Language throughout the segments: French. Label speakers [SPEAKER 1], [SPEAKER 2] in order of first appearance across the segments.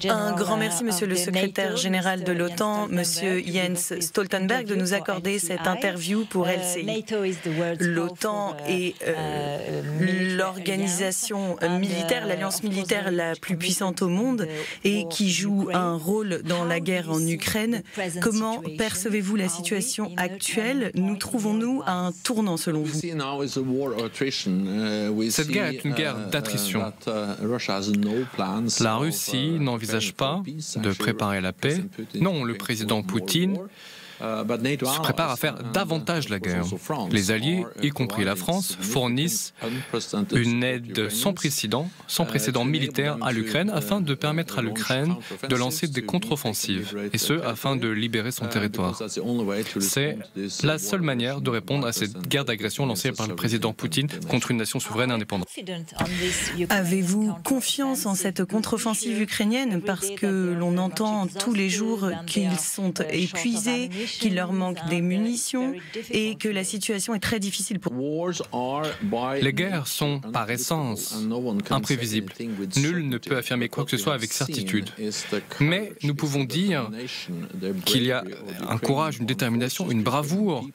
[SPEAKER 1] Un grand merci, Monsieur le secrétaire général de l'OTAN, Monsieur Jens Stoltenberg, de nous accorder cette interview pour LCI. L'OTAN est l'organisation militaire, l'alliance militaire la plus puissante au monde et qui joue un rôle dans la guerre en Ukraine. Comment percevez-vous la situation actuelle? Nous trouvons-nous à un tournant selon vous?
[SPEAKER 2] Cette guerre est une guerre d'attrition. La Russie n'envisage pas de préparer la paix. Non, le président Poutine se prépare à faire davantage la guerre. Les alliés, y compris la France, fournissent une aide sans précédent militaire à l'Ukraine afin de permettre à l'Ukraine de lancer des contre-offensives, et ce, afin de libérer son territoire. C'est la seule manière de répondre à cette guerre d'agression lancée par le président Poutine contre une nation souveraine indépendante.
[SPEAKER 1] Avez-vous confiance en cette contre-offensive ukrainienne parce que l'on entend tous les jours qu'ils sont épuisés, qu'il leur manque des munitions et que la situation est très difficile pour eux?
[SPEAKER 2] Les guerres sont, par essence, imprévisibles. Nul ne peut affirmer quoi que ce soit avec certitude. Mais nous pouvons dire qu'il y a un courage, une détermination, une bravoure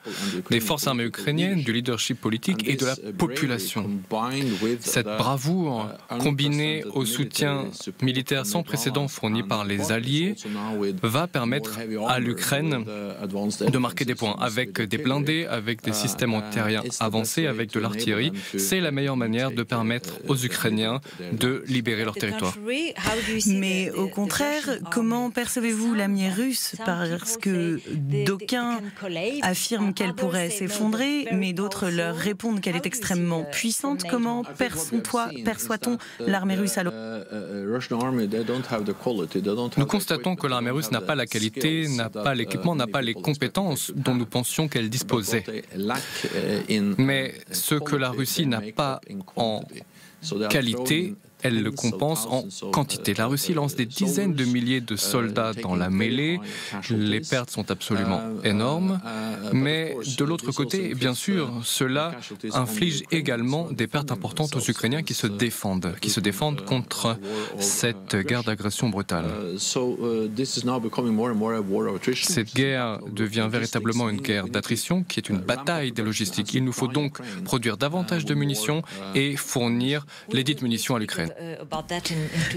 [SPEAKER 2] des forces armées ukrainiennes, du leadership politique et de la population. Cette bravoure, combinée au soutien militaire sans précédent fourni par les Alliés, va permettre à l'Ukraine de marquer des points avec des blindés, avec des systèmes antiaériens avancés, avec de l'artillerie. C'est la meilleure manière de permettre aux Ukrainiens de libérer leur territoire.
[SPEAKER 1] Mais au contraire, comment percevez-vous l'armée russe? Parce que d'aucuns affirment qu'elle pourrait s'effondrer, mais d'autres leur répondent qu'elle est extrêmement puissante. Comment perçoit-on l'armée russe à
[SPEAKER 2] Nous constatons que l'armée russe n'a pas la qualité, n'a pas l'équipement, n'a pas les compétences dont nous pensions qu'elle disposait. Mais ce que la Russie n'a pas en qualité, elle le compense en quantité. La Russie lance des dizaines de milliers de soldats dans la mêlée. Les pertes sont absolument énormes. Mais de l'autre côté, bien sûr, cela inflige également des pertes importantes aux Ukrainiens qui se défendent contre cette guerre d'agression brutale. Cette guerre devient véritablement une guerre d'attrition qui est une bataille des logistiques. Il nous faut donc produire davantage de munitions et fournir les dites munitions à l'Ukraine.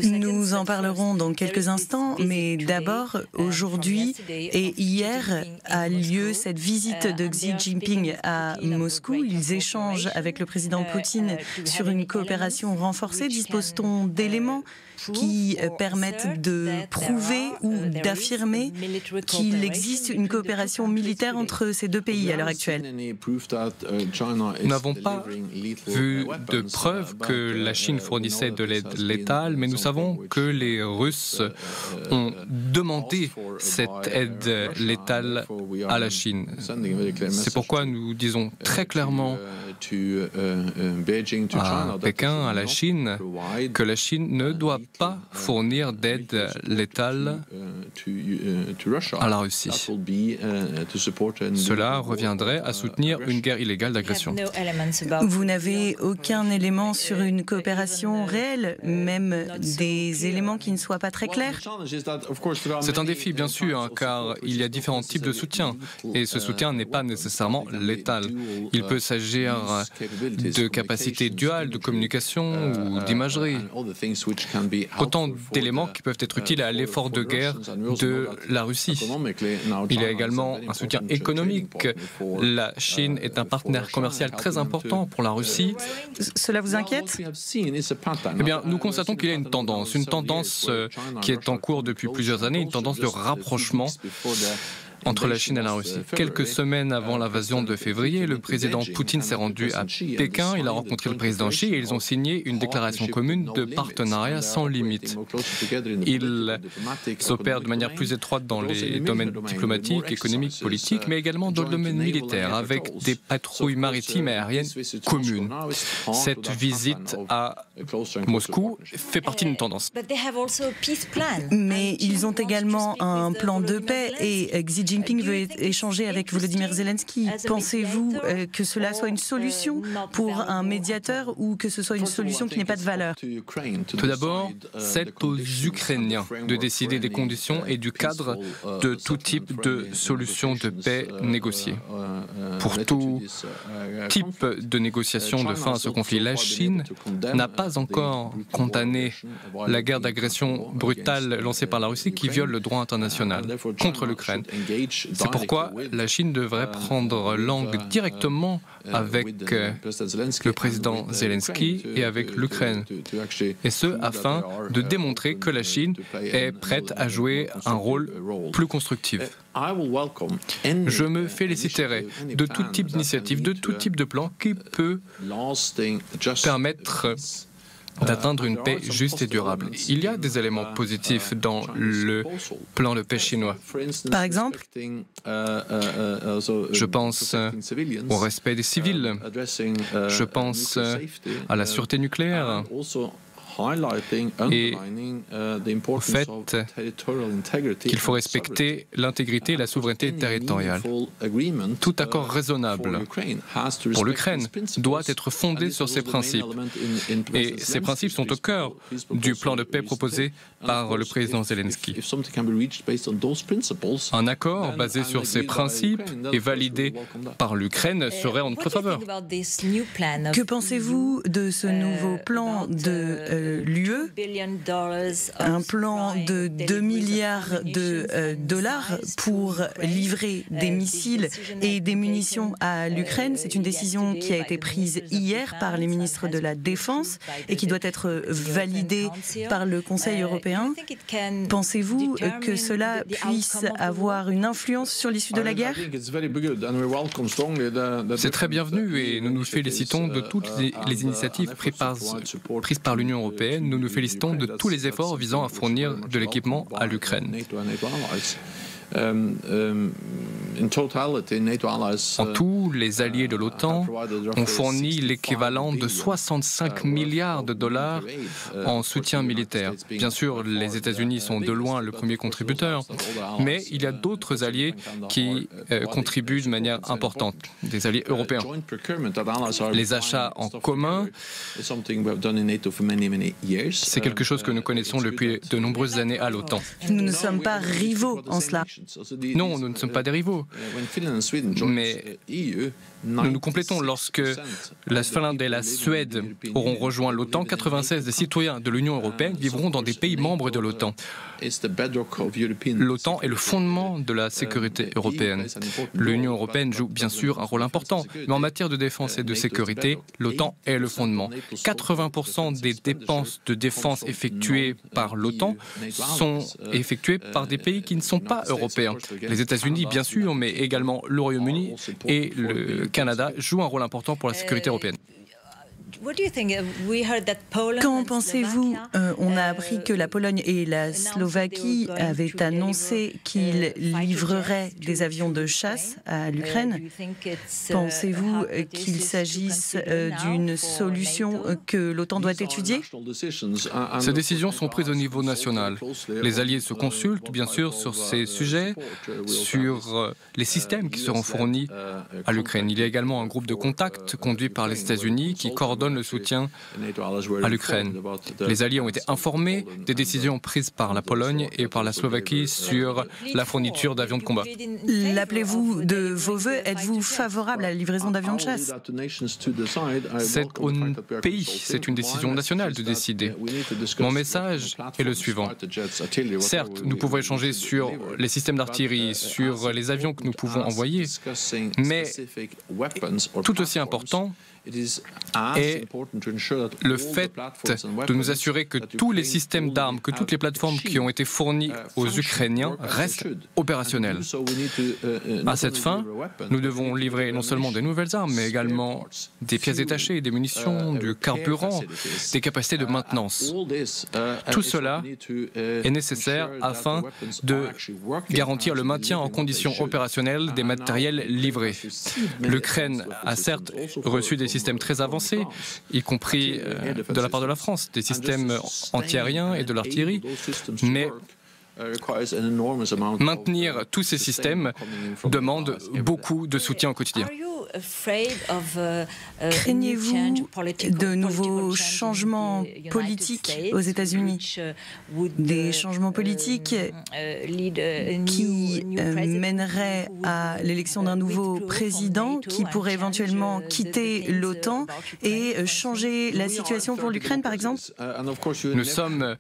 [SPEAKER 1] Nous en parlerons dans quelques instants, mais d'abord, aujourd'hui et hier a lieu cette visite de Xi Jinping à Moscou. Ils échangent avec le président Poutine sur une coopération renforcée. Dispose-t-on d'éléments qui permetmettent de prouver ou d'affirmer qu'il existe une coopération militaire entre ces deux pays à l'heure actuelle?
[SPEAKER 2] Nous n'avons pas vu de preuves que la Chine fournissait de l'aide létale, mais nous savons que les Russes ont demandé cette aide létale à la Chine. C'est pourquoi nous disons très clairement à Pékin, à la Chine, que la Chine ne doit pas fournir d'aide létale à la Russie. Cela reviendrait à soutenir une guerre illégale d'agression.
[SPEAKER 1] Vous n'avez aucun élément sur une coopération réelle, même des éléments qui ne soient pas très clairs?
[SPEAKER 2] C'est un défi, bien sûr, car il y a différents types de soutien, et ce soutien n'est pas nécessairement létal. Il peut s'agir de capacités duales de communication ou d'imagerie. Autant d'éléments qui peuvent être utiles à l'effort de guerre de la Russie. Il y a également un soutien économique. La Chine est un partenaire commercial très important pour la Russie.
[SPEAKER 1] Cela vous inquiète?
[SPEAKER 2] Eh bien, nous constatons qu'il y a une tendance qui est en cours depuis plusieurs années, une tendance de rapprochement entre la Chine et la Russie. Quelques semaines avant l'invasion de février, le président Poutine s'est rendu à Pékin, il a rencontré le président Xi et ils ont signé une déclaration commune de partenariat sans limite. Ils s'opèrent de manière plus étroite dans les domaines diplomatiques, économiques, politiques, mais également dans le domaine militaire, avec des patrouilles maritimes et aériennes communes. Cette visite à Moscou fait partie d'une tendance.
[SPEAKER 1] Mais ils ont également un plan de paix et Xi Jinping veut échanger avec Volodymyr Zelensky. Pensez-vous que cela soit une solution pour un médiateur ou que ce soit une solution qui n'ait pas de valeur?
[SPEAKER 2] Tout d'abord, c'est aux Ukrainiens de décider des conditions et du cadre de tout type de solution de paix négociée. Pour tout type de négociation de fin à ce conflit, la Chine n'a pas encore condamné la guerre d'agression brutale lancée par la Russie qui viole le droit international contre l'Ukraine. C'est pourquoi la Chine devrait prendre langue directement avec le président Zelensky et avec l'Ukraine. Et ce, afin de démontrer que la Chine est prête à jouer un rôle plus constructif. Je me féliciterai de tout type d'initiative, de tout type de plan qui peut permettre d'atteindre une paix juste et durable. Il y a des éléments positifs dans le plan de paix chinois.
[SPEAKER 1] Par exemple,
[SPEAKER 2] je pense au respect des civils, je pense à la sûreté nucléaire et au fait qu'il faut respecter l'intégrité et la souveraineté territoriale. Tout accord raisonnable pour l'Ukraine doit être fondé sur ces principes. Et ces principes sont au cœur du plan de paix proposé par le président Zelensky. Un accord basé sur ces principes et validé par l'Ukraine serait en notre faveur.
[SPEAKER 1] Que pensez-vous de ce nouveau plan de l'UE, un plan de 2 milliards de dollars pour livrer des missiles et des munitions à l'Ukraine? C'est une décision qui a été prise hier par les ministres de la Défense et qui doit être validée par le Conseil européen. Pensez-vous que cela puisse avoir une influence sur l'issue de la guerre?
[SPEAKER 2] C'est très bienvenu et nous nous félicitons de toutes les initiatives prises par l'Union européenne. Nous nous félicitons de tous les efforts visant à fournir de l'équipement à l'Ukraine. En tout, les alliés de l'OTAN ont fourni l'équivalent de 65 milliards de dollars en soutien militaire. Bien sûr, les États-Unis sont de loin le premier contributeur, mais il y a d'autres alliés qui contribuent de manière importante, des alliés européens. Les achats en commun, c'est quelque chose que nous connaissons depuis de nombreuses années à l'OTAN.
[SPEAKER 1] Nous ne sommes pas rivaux en cela.
[SPEAKER 2] Non, nous ne sommes pas des rivaux, mais nous nous complétons. Lorsque la Finlande et la Suède auront rejoint l'OTAN, 96 des citoyens de l'Union européenne vivront dans des pays membres de l'OTAN. L'OTAN est le fondement de la sécurité européenne. L'Union européenne joue bien sûr un rôle important, mais en matière de défense et de sécurité, l'OTAN est le fondement. 80% des dépenses de défense effectuées par l'OTAN sont effectuées par des pays qui ne sont pas européens. Les États-Unis, bien sûr, mais également le Royaume-Uni et le Canada jouent un rôle important pour la sécurité européenne.
[SPEAKER 1] Qu'en pensez-vous? On a appris que la Pologne et la Slovaquie avaient annoncé qu'ils livreraient des avions de chasse à l'Ukraine. Pensez-vous qu'il s'agisse d'une solution que l'OTAN doit étudier?
[SPEAKER 2] Ces décisions sont prises au niveau national. Les alliés se consultent, bien sûr, sur ces sujets, sur les systèmes qui seront fournis à l'Ukraine. Il y a également un groupe de contact conduit par les États-Unis qui coordonne le soutien à l'Ukraine. Les alliés ont été informés des décisions prises par la Pologne et par la Slovaquie sur la fourniture d'avions de combat.
[SPEAKER 1] L'appelez-vous de vos voeux? Êtes-vous favorable à la livraison d'avions de chasse?
[SPEAKER 2] C'est au pays, c'est une décision nationale de décider. Mon message est le suivant. Certes, nous pouvons échanger sur les systèmes d'artillerie, sur les avions que nous pouvons envoyer, mais tout aussi important est le fait de nous assurer que tous les systèmes d'armes, que toutes les plateformes qui ont été fournies aux Ukrainiens restent opérationnelles. À cette fin, nous devons livrer non seulement des nouvelles armes, mais également des pièces détachées, des munitions, du carburant, des capacités de maintenance. Tout cela est nécessaire afin de garantir le maintien en conditions opérationnelles des matériels livrés. L'Ukraine a certes reçu des systèmes très avancés, y compris de la part de la France, des systèmes antiaériens et de l'artillerie, mais Maintenir tous ces systèmes demande beaucoup de soutien au quotidien.
[SPEAKER 1] Craignez-vous de nouveaux changements politiques aux États-Unis, des changements politiques qui mèneraient à l'élection d'un nouveau président qui pourrait éventuellement quitter l'OTAN et changer la situation pour l'Ukraine, par exemple?
[SPEAKER 2] Nous sommes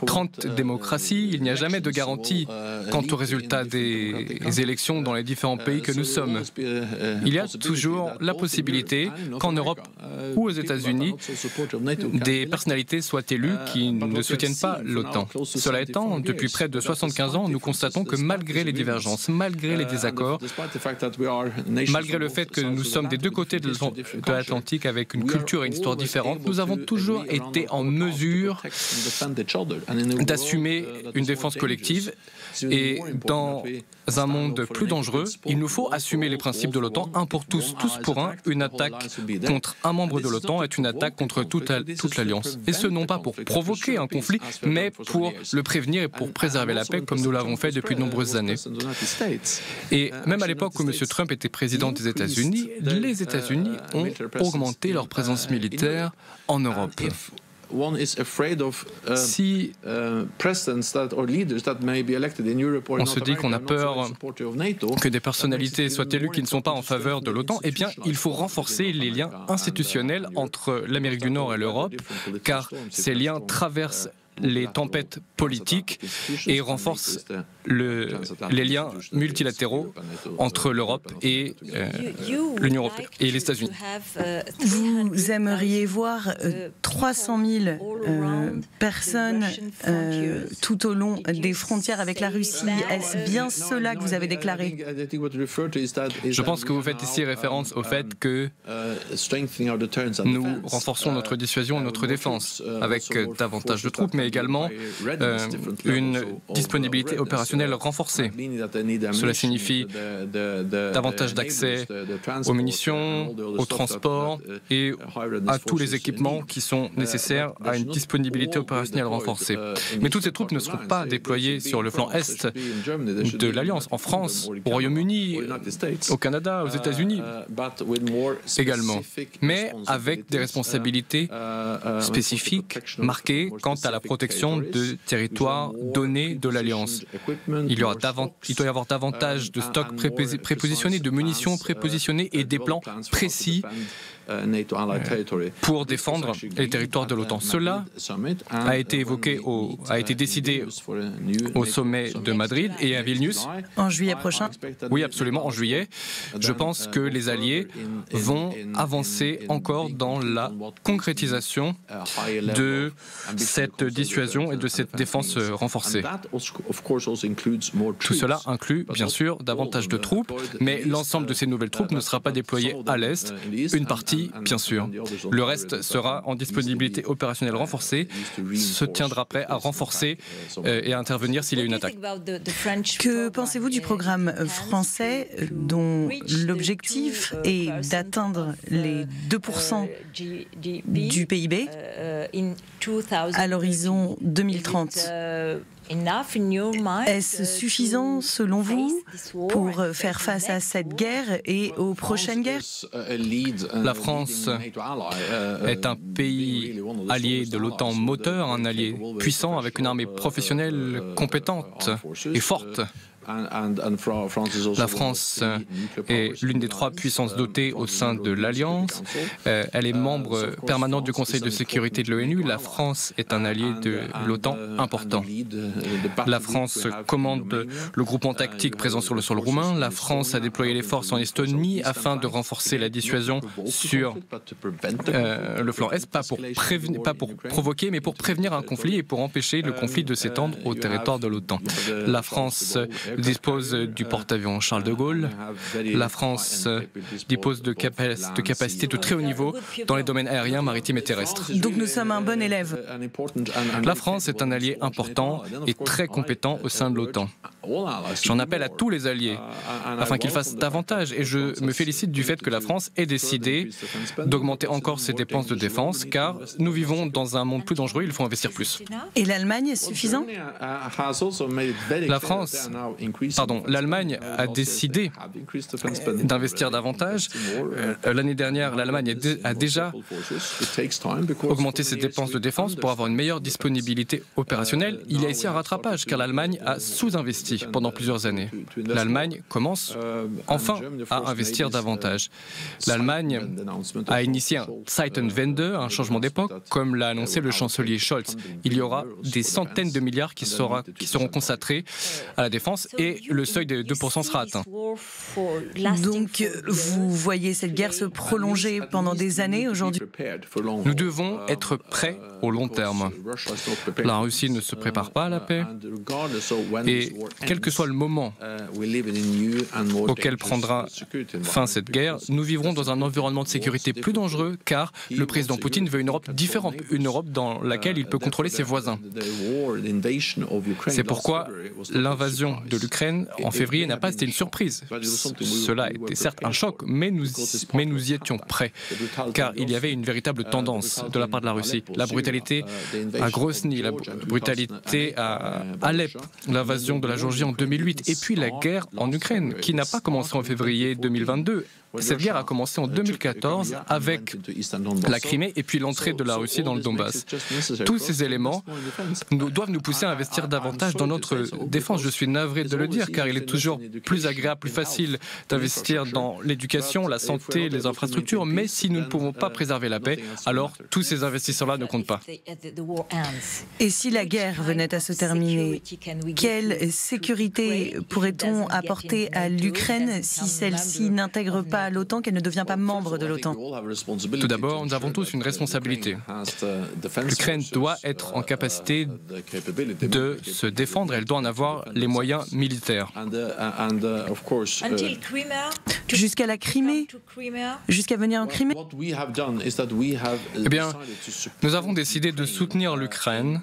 [SPEAKER 2] 30 démocraties, il n'y a jamais de garantie quant aux résultats des élections dans les différents pays que nous sommes. Il y a toujours la possibilité qu'en Europe ou aux États-Unis, des personnalités soient élues qui ne soutiennent pas l'OTAN. Cela étant, depuis près de 75 ans, nous constatons que malgré les divergences, malgré les désaccords, malgré le fait que nous sommes des deux côtés de l'Atlantique avec une culture et une histoire différentes, nous avons toujours été en mesure d'assumer une défense collective. Et dans un monde plus dangereux, il nous faut assumer les principes de l'OTAN, un pour tous, tous pour un. Une attaque contre un membre de l'OTAN est une attaque contre toute l'Alliance. Et ce, non pas pour provoquer un conflit, mais pour le prévenir et pour préserver la paix, comme nous l'avons fait depuis de nombreuses années. Et même à l'époque où M. Trump était président des États-Unis, les États-Unis ont augmenté leur présence militaire en Europe. Si on se dit qu'on a peur que des personnalités soient élues qui ne sont pas en faveur de l'OTAN, eh bien, il faut renforcer les liens institutionnels entre l'Amérique du Nord et l'Europe, car ces liens traversent les tempêtes politiques et renforcent les liens multilatéraux entre l'Europe et l'Union européenne et les États-Unis.
[SPEAKER 1] Vous aimeriez voir 300 000 personnes tout au long des frontières avec la Russie. Est-ce bien cela que vous avez déclaré?
[SPEAKER 2] Je pense que vous faites ici référence au fait que nous renforçons notre dissuasion et notre défense avec davantage de troupes, mais également une disponibilité opérationnelle renforcée. Cela signifie davantage d'accès aux munitions, au transport et à tous les équipements qui sont nécessaires à une disponibilité opérationnelle renforcée. Mais toutes ces troupes ne seront pas déployées sur le flanc est de l'Alliance, en France, au Royaume-Uni, au Canada, aux États-Unis également, mais avec des responsabilités spécifiques marquées quant à la protection de territoires donnés de l'Alliance. Il doit y avoir davantage de stocks prépositionnés, de munitions prépositionnées et des plans précis pour défendre les territoires de l'OTAN. Cela a été décidé au sommet de Madrid et à Vilnius.
[SPEAKER 1] En juillet prochain?
[SPEAKER 2] Oui, absolument, en juillet. Je pense que les Alliés vont avancer encore dans la concrétisation de cette dissuasion et de cette défense renforcée. Tout cela inclut, bien sûr, davantage de troupes, mais l'ensemble de ces nouvelles troupes ne sera pas déployé à l'Est. Une partie, bien sûr. Le reste sera en disponibilité opérationnelle renforcée, se tiendra prêt à renforcer et à intervenir s'il y a une attaque.
[SPEAKER 1] Que pensez-vous du programme français dont l'objectif est d'atteindre les 2% du PIB à l'horizon 2030? Est-ce suffisant, selon vous, pour faire face à cette guerre et aux prochaines guerres?
[SPEAKER 2] La France est un pays allié de l'OTAN moteur, un allié puissant avec une armée professionnelle compétente et forte. La France est l'une des 3 puissances dotées au sein de l'Alliance. Elle est membre permanent du Conseil de sécurité de l'ONU. La France est un allié de l'OTAN important. La France commande le groupement tactique présent sur le sol roumain. La France a déployé les forces en Estonie afin de renforcer la dissuasion sur le flanc Est, pas pour provoquer, mais pour prévenir un conflit et pour empêcher le conflit de s'étendre au territoire de l'OTAN. La France dispose du porte-avions Charles de Gaulle. La France dispose de capacités de très haut niveau dans les domaines aériens, maritimes et terrestres.
[SPEAKER 1] Donc nous sommes un bon élève.
[SPEAKER 2] La France est un allié important et très compétent au sein de l'OTAN. J'en appelle à tous les alliés afin qu'ils fassent davantage et je me félicite du fait que la France ait décidé d'augmenter encore ses dépenses de défense car nous vivons dans un monde plus dangereux, il faut investir plus.
[SPEAKER 1] Et l'Allemagne est suffisant?
[SPEAKER 2] L'Allemagne a décidé d'investir davantage. L'année dernière, l'Allemagne a déjà augmenté ses dépenses de défense pour avoir une meilleure disponibilité opérationnelle. Il y a ici un rattrapage car l'Allemagne a sous-investi pendant plusieurs années. L'Allemagne commence enfin à investir davantage. L'Allemagne a initié un Zeitenwende, un changement d'époque, comme l'a annoncé le chancelier Scholz. Il y aura des centaines de milliards qui seront consacrés à la défense et le seuil de 2% sera atteint.
[SPEAKER 1] Donc, vous voyez cette guerre se prolonger pendant des années aujourd'hui?
[SPEAKER 2] Nous devons être prêts au long terme. La Russie ne se prépare pas à la paix et quel que soit le moment auquel prendra fin cette guerre, nous vivrons dans un environnement de sécurité plus dangereux car le président Poutine veut une Europe différente, une Europe dans laquelle il peut contrôler ses voisins. C'est pourquoi l'invasion de l'Ukraine en février n'a pas été une surprise. Cela était certes un choc, mais nous y étions prêts, car il y avait une véritable tendance de la part de la Russie. La brutalité à Grozny, la brutalité à Alep, l'invasion de la Géorgie en 2008, et puis la guerre en Ukraine, qui n'a pas commencé en février 2022. Cette guerre a commencé en 2014 avec la Crimée et puis l'entrée de la Russie dans le Donbass. Tous ces éléments doivent nous pousser à investir davantage dans notre défense. Je suis navré de le dire car il est toujours plus agréable, plus facile d'investir dans l'éducation, la santé, les infrastructures, mais si nous ne pouvons pas préserver la paix, alors tous ces investissements-là ne comptent pas.
[SPEAKER 1] Et si la guerre venait à se terminer, quelle sécurité pourrait-on apporter à l'Ukraine si celle-ci n'intègre pas l'OTAN, qu'elle ne devient pas membre de l'OTAN?
[SPEAKER 2] Tout d'abord, nous avons tous une responsabilité. L'Ukraine doit être en capacité de se défendre, elle doit en avoir les moyens militaires.
[SPEAKER 1] Jusqu'à la Crimée? Jusqu'à venir en Crimée?
[SPEAKER 2] Eh bien, nous avons décidé de soutenir l'Ukraine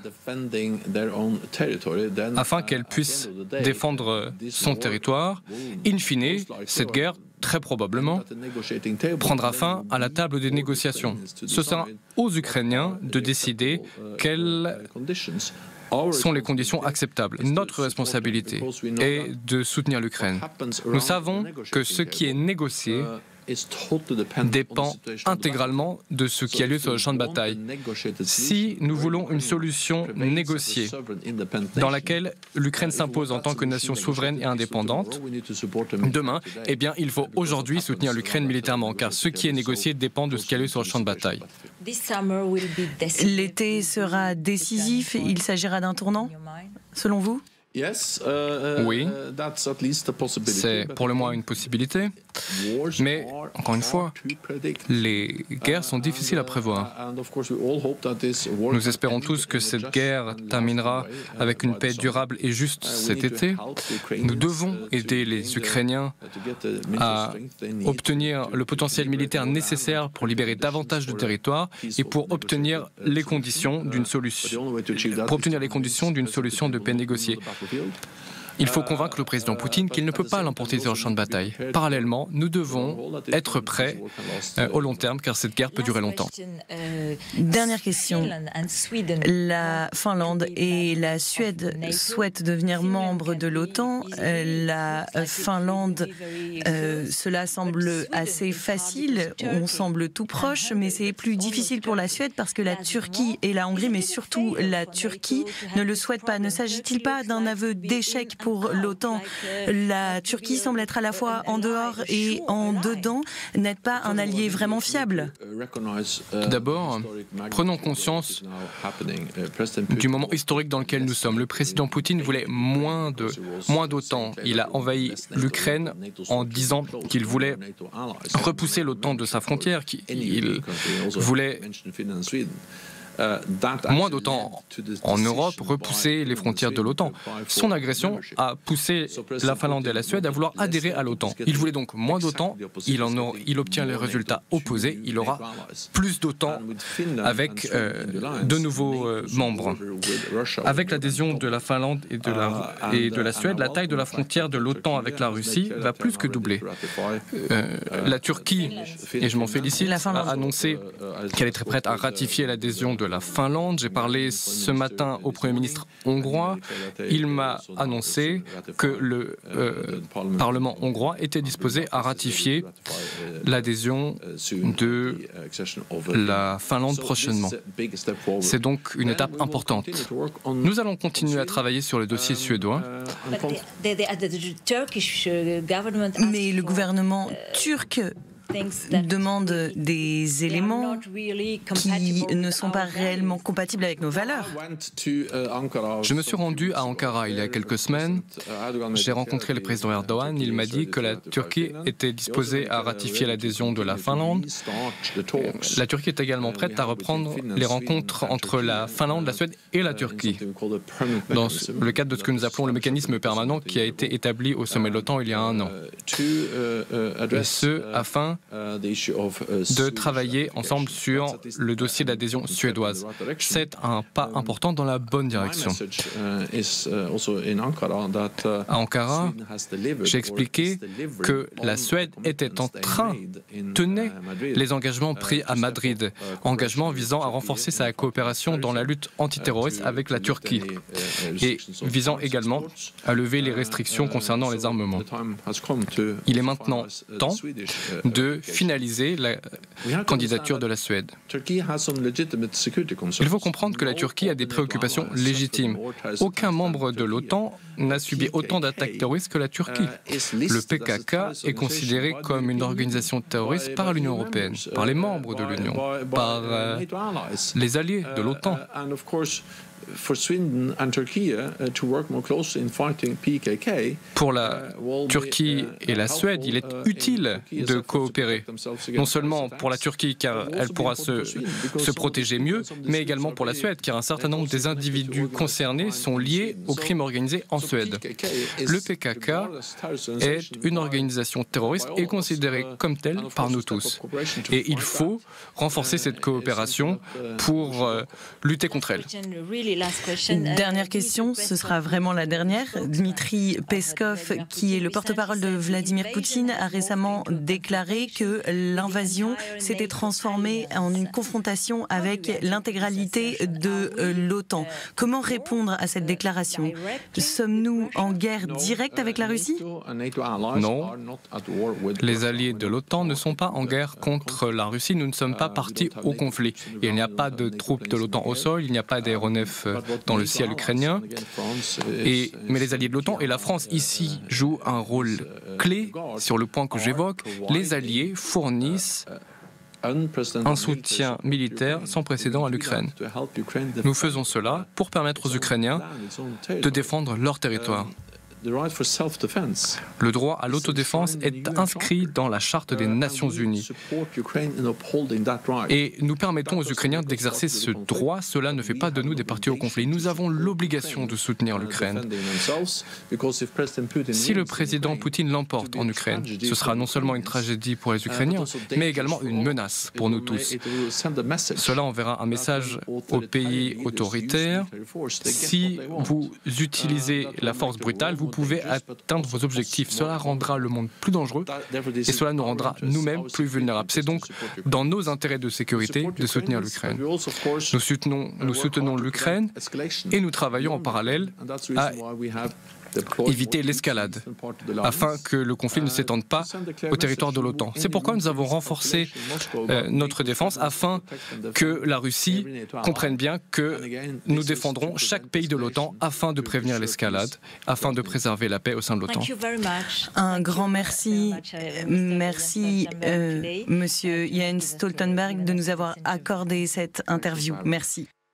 [SPEAKER 2] afin qu'elle puisse défendre son territoire. In fine, cette guerre très probablement, prendra fin à la table des négociations. Ce sera aux Ukrainiens de décider quelles sont les conditions acceptables. Notre responsabilité est de soutenir l'Ukraine. Nous savons que ce qui est négocié dépend intégralement de ce qui a lieu sur le champ de bataille. Si nous voulons une solution négociée dans laquelle l'Ukraine s'impose en tant que nation souveraine et indépendante, demain, eh bien, il faut aujourd'hui soutenir l'Ukraine militairement, car ce qui est négocié dépend de ce qui a lieu sur le champ de bataille.
[SPEAKER 1] L'été sera décisif, il s'agira d'un tournant, selon vous?
[SPEAKER 2] Oui, c'est pour le moins une possibilité, mais encore une fois, les guerres sont difficiles à prévoir. Nous espérons tous que cette guerre terminera avec une paix durable et juste cet été. Nous devons aider les Ukrainiens à obtenir le potentiel militaire nécessaire pour libérer davantage de territoires et pour obtenir les conditions d'une solution de paix négociée. Il faut convaincre le président Poutine qu'il ne peut pas l'emporter sur le champ de bataille. Parallèlement, nous devons être prêts au long terme, car cette guerre peut durer longtemps.
[SPEAKER 1] Dernière question. La Finlande et la Suède souhaitent devenir membres de l'OTAN. La Finlande, cela semble assez facile, on semble tout proche, mais c'est plus difficile pour la Suède parce que la Turquie et la Hongrie, mais surtout la Turquie, ne le souhaitent pas. Ne s'agit-il pas d'un aveu d'échec pour l'OTAN? La Turquie semble être à la fois en dehors et en dedans, n'est pas un allié vraiment fiable.
[SPEAKER 2] Tout d'abord, prenons conscience du moment historique dans lequel nous sommes. Le président Poutine voulait moins d'OTAN. Il a envahi l'Ukraine en disant qu'il voulait repousser l'OTAN de sa frontière, qu'il voulait moins d'OTAN en Europe repousser les frontières de l'OTAN. Son agression a poussé la Finlande et la Suède à vouloir adhérer à l'OTAN. Il voulait donc moins d'OTAN, il obtient les résultats opposés, il aura plus d'OTAN avec de nouveaux membres. Avec l'adhésion de la Finlande et de la Suède, la taille de la frontière de l'OTAN avec la Russie va plus que doubler. La Turquie, et je m'en félicite, a annoncé qu'elle était prête à ratifier l'adhésion de la Finlande. J'ai parlé ce matin au Premier ministre hongrois. Il m'a annoncé que le Parlement hongrois était disposé à ratifier l'adhésion de la Finlande prochainement. C'est donc une étape importante. Nous allons continuer à travailler sur le dossier suédois.
[SPEAKER 1] Mais le gouvernement turc demande des éléments qui ne sont pas réellement compatibles avec nos valeurs.
[SPEAKER 2] Je me suis rendu à Ankara il y a quelques semaines. J'ai rencontré le président Erdogan. Il m'a dit que la Turquie était disposée à ratifier l'adhésion de la Finlande. La Turquie est également prête à reprendre les rencontres entre la Finlande, la Suède et la Turquie, dans le cadre de ce que nous appelons le mécanisme permanent qui a été établi au sommet de l'OTAN il y a un an. Et ce, afin de travailler ensemble sur le dossier d'adhésion suédoise. C'est un pas important dans la bonne direction. À Ankara, j'ai expliqué que la Suède tenait les engagements pris à Madrid, engagements visant à renforcer sa coopération dans la lutte antiterroriste avec la Turquie et visant également à lever les restrictions concernant les armements. Il est maintenant temps de finaliser la candidature de la Suède. Il faut comprendre que la Turquie a des préoccupations légitimes. Aucun membre de l'OTAN n'a subi autant d'attaques terroristes que la Turquie. Le PKK est considéré comme une organisation terroriste par l'Union européenne, par les membres de l'Union, par les alliés de l'OTAN. Pour la Turquie et la Suède, il est utile de coopérer. Non seulement pour la Turquie, car elle pourra se protéger mieux, mais également pour la Suède, car un certain nombre des individus concernés sont liés au crime organisé en Suède. Le PKK est une organisation terroriste et considérée comme telle par nous tous. Et il faut renforcer cette coopération pour lutter contre elle.
[SPEAKER 1] Dernière question, ce sera vraiment la dernière. Dmitri Peskov, qui est le porte-parole de Vladimir Poutine, a récemment déclaré que l'invasion s'était transformée en une confrontation avec l'intégralité de l'OTAN. Comment répondre à cette déclaration? Sommes-nous en guerre directe avec la Russie?
[SPEAKER 2] Non. Les alliés de l'OTAN ne sont pas en guerre contre la Russie. Nous ne sommes pas partis au conflit. Il n'y a pas de troupes de l'OTAN au sol, il n'y a pas d'aéronefs dans le ciel ukrainien. Mais les alliés de l'OTAN et la France ici jouent un rôle clé sur le point que j'évoque. Les alliés fournissent un soutien militaire sans précédent à l'Ukraine. Nous faisons cela pour permettre aux Ukrainiens de défendre leur territoire. Le droit à l'autodéfense est inscrit dans la Charte des Nations Unies. Et nous permettons aux Ukrainiens d'exercer ce droit. Cela ne fait pas de nous des partis au conflit. Nous avons l'obligation de soutenir l'Ukraine. Si le président Poutine l'emporte en Ukraine, ce sera non seulement une tragédie pour les Ukrainiens, mais également une menace pour nous tous. Cela enverra un message aux pays autoritaires. Si vous utilisez la force brutale, vous pouvez atteindre vos objectifs. Cela rendra le monde plus dangereux et cela nous rendra nous-mêmes plus vulnérables. C'est donc dans nos intérêts de sécurité de soutenir l'Ukraine. Nous soutenons l'Ukraine et nous travaillons en parallèle à éviter l'escalade, afin que le conflit ne s'étende pas au territoire de l'OTAN. C'est pourquoi nous avons renforcé notre défense, afin que la Russie comprenne bien que nous défendrons chaque pays de l'OTAN afin de prévenir l'escalade, afin de préserver la paix au sein de l'OTAN.
[SPEAKER 1] Un grand merci. Merci, Monsieur Jens Stoltenberg, de nous avoir accordé cette interview. Merci.